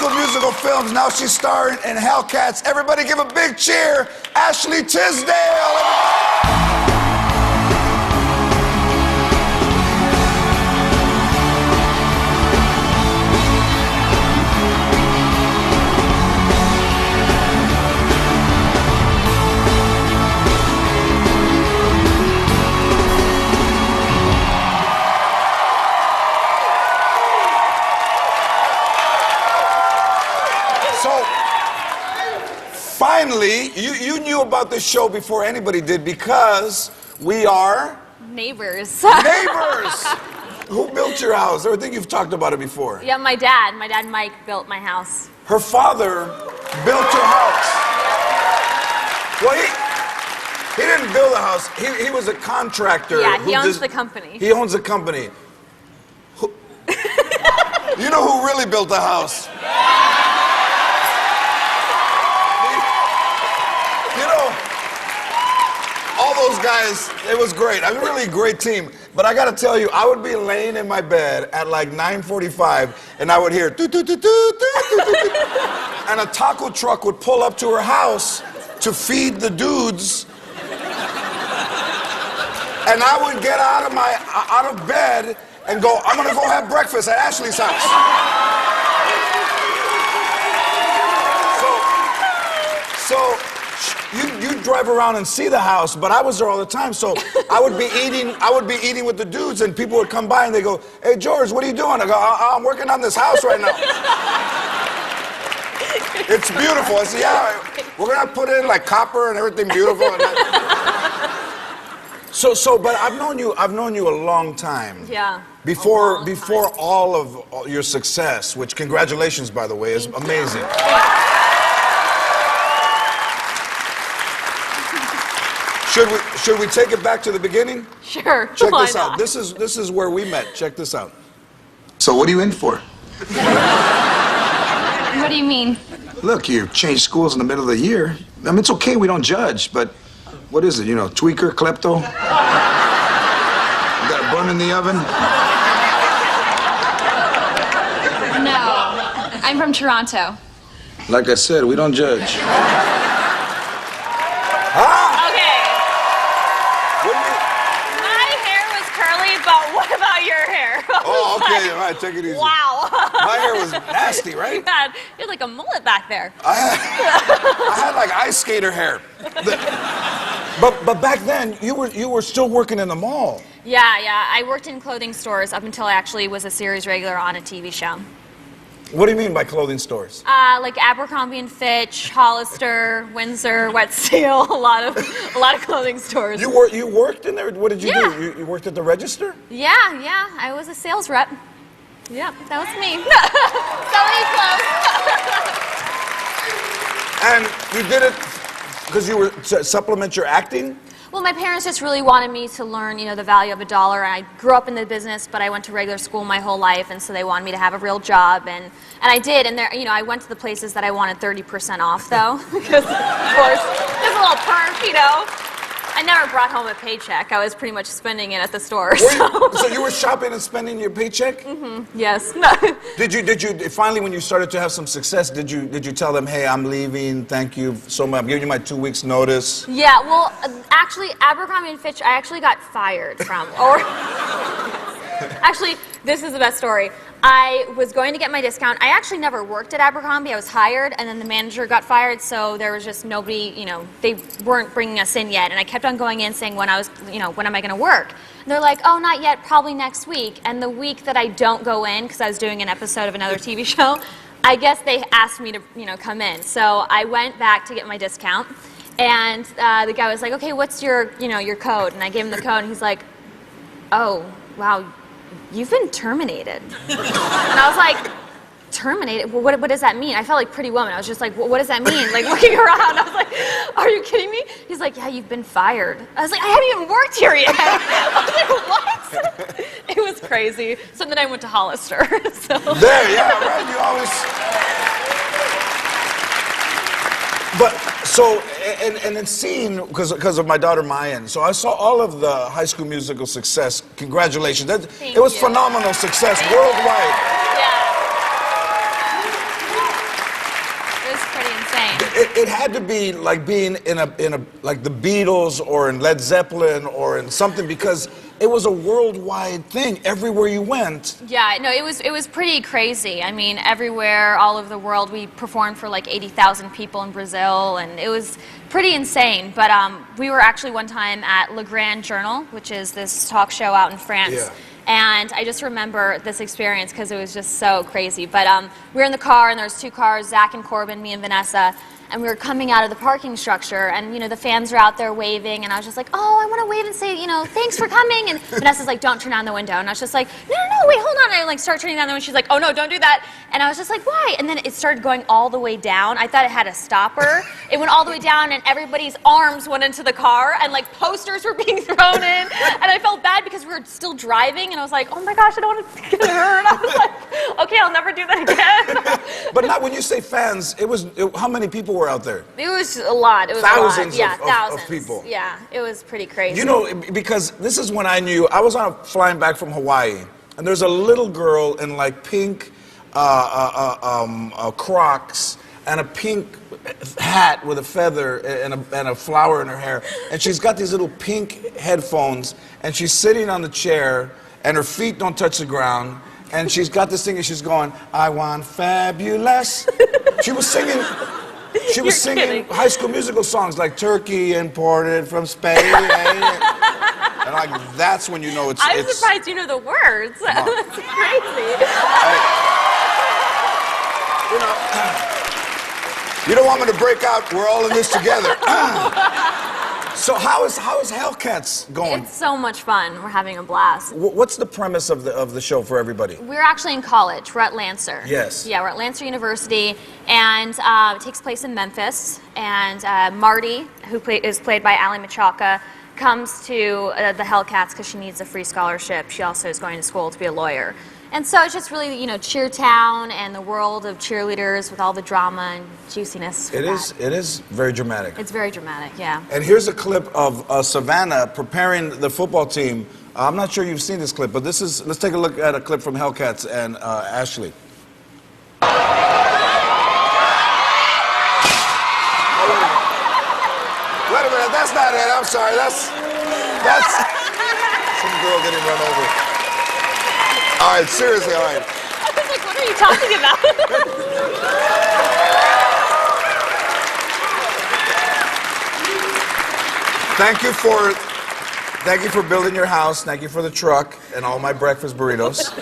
School musical films. Now she's starring in Hellcats. Everybody give a big cheer. Ashley Tisdale. So, finally, you knew about this show before anybody did because we are... Neighbors. Neighbors! Who built your house? I think you've talked about it before. Yeah, my dad. My dad, Mike, built my house. Her father built your house. Well, he didn't build a house. He was a contractor. Yeah, he owns the company. He owns a company. You know who really built the house? You know, all those guys, it was great. I mean, really great team. But I gotta tell you, I would be laying in my bed at like 9:45 and I would hear doo doo doo doo doo doo doo, and a taco truck would pull up to her house to feed the dudes. And I would get out of bed and go, I'm gonna go have breakfast at Ashley's house. So you drive around and see the house, but I was there all the time. So I would be eating with the dudes, and people would come by and they go, "Hey George, what are you doing?" I go, "I'm working on this house right now." It's beautiful. I said, "Yeah, we're gonna put in like copper and everything beautiful." And but I've known you a long time. Yeah. Before all of your success, which congratulations, by the way, is amazing. Should we take it back to the beginning? Sure. Check this out. This is where we met. Check this out. So what are you in for? What do you mean? Look, you changed schools in the middle of the year. I mean, it's okay, we don't judge, but what is it, you know, tweaker, klepto? You got a bun in the oven? No, I'm from Toronto. Like I said, we don't judge. Okay. My hair was curly, but what about your hair? Oh, okay, all right, take it easy. Wow. My hair was nasty, right? You had like a mullet back there. I had like ice skater hair. But back then, you were still working in the mall. Yeah. I worked in clothing stores up until I actually was a series regular on a TV show. What do you mean by clothing stores? Like Abercrombie and Fitch, Hollister, Windsor, Wet Seal, a lot of clothing stores. You worked in there? What did you do? You worked at the register? Yeah. I was a sales rep. Yep, that was me. So many clothes. And you did it because you were to supplement your acting? Well, my parents just really wanted me to learn, the value of a dollar. I grew up in the business, but I went to regular school my whole life, and so they wanted me to have a real job, and I did. And there, I went to the places that I wanted 30% off, though, because of course, there's a little perk, I never brought home a paycheck. I was pretty much spending it at the store. So you were shopping and spending your paycheck? Mm-hmm. Yes. Did you finally, when you started to have some success, did you tell them, hey, I'm leaving, thank you so much, I'm giving you my 2 weeks notice? Yeah, well, actually, Abercrombie and Fitch, I actually got fired from. Actually, this is the best story. I was going to get my discount. I actually never worked at Abercrombie. I was hired, and then the manager got fired, so there was just nobody, they weren't bringing us in yet. And I kept on going in saying when am I going to work? And they're like, oh, not yet, probably next week. And the week that I don't go in, because I was doing an episode of another TV show, I guess they asked me to, come in. So I went back to get my discount, and the guy was like, okay, what's your, your code? And I gave him the code, and he's like, oh, wow, you've been terminated. And I was like, terminated? Well, what does that mean? I felt like Pretty Woman. I was just like, well, what does that mean? Like, looking around, I was like, are you kidding me? He's like, yeah, you've been fired. I was like, I haven't even worked here yet. I was like, what? It was crazy. So then I went to Hollister. There, yeah, right, you always... But, so, and then seeing, because of my daughter Mayan, so I saw all of the High School Musical success. Congratulations. It was phenomenal success worldwide. Yeah. it had to be like being in a like the Beatles or in Led Zeppelin or in something, because it was a worldwide thing everywhere you went. Yeah, no, it was pretty crazy. I mean, everywhere, all over the world, we performed for like 80,000 people in Brazil, and it was pretty insane. But we were actually one time at Le Grand Journal, which is this talk show out in France. Yeah. And I just remember this experience because it was just so crazy. But we were in the car, and there was two cars, Zach and Corbin, me and Vanessa. And we were coming out of the parking structure, and the fans are out there waving, and I was just like, oh, I want to wave and say, thanks for coming. And Vanessa's like, don't turn down the window. And I was just like, no, wait, hold on. And I like start turning down the window. She's like, oh no, don't do that. And I was just like, why? And then it started going all the way down. I thought it had a stopper. It went all the way down, and everybody's arms went into the car, and like posters were being thrown in. And I felt bad because we were still driving, and I was like, oh my gosh, I don't want to get hurt. I was like, okay, I'll never do that again. But not when you say fans, how many people were out there? It was a lot. It was thousands a lot. Yeah, of thousands of people. Yeah, it was pretty crazy. Because this is when I knew. I was flying back from Hawaii, and there's a little girl in like pink Crocs and a pink hat with a feather and a flower in her hair, and she's got these little pink headphones, and she's sitting on the chair, and her feet don't touch the ground, and she's got this thing, and she's going, I want fabulous. She was singing. She was You're singing kidding. High School Musical songs like "Turkey imported from Spain," and like that's when you know it's. I'm surprised you know the words. That's crazy. You don't want me to break out. We're all in this together. So how is Hellcats going? It's so much fun. We're having a blast. What's the premise of the show for everybody? We're actually in college. We're at Lancer. Yes. Yeah, we're at Lancer University, and it takes place in Memphis. And Marty, who is played by Ali Machaca, comes to the Hellcats because she needs a free scholarship. She also is going to school to be a lawyer. And so it's just really, Cheertown and the world of cheerleaders with all the drama and juiciness. It is very dramatic. It's very dramatic, yeah. And here's a clip of Savannah preparing the football team. I'm not sure you've seen this clip, but let's take a look at a clip from Hellcats and Ashley. Wait a minute, that's not it. I'm sorry. That's some girl getting run over. All right, seriously, all right. I was like, what are you talking about? Thank you for building your house. Thank you for the truck and all my breakfast burritos.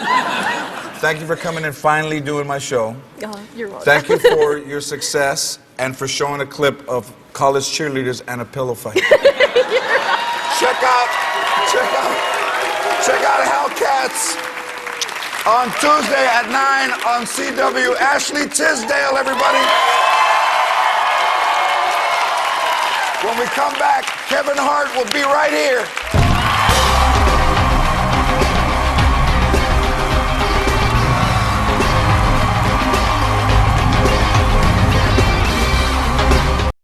Thank you for coming and finally doing my show. Oh, you're welcome. Thank you for your success and for showing a clip of college cheerleaders and a pillow fight. Check out Hellcats on Tuesday at 9 on CW. Ashley Tisdale, everybody. When we come back, Kevin Hart will be right here.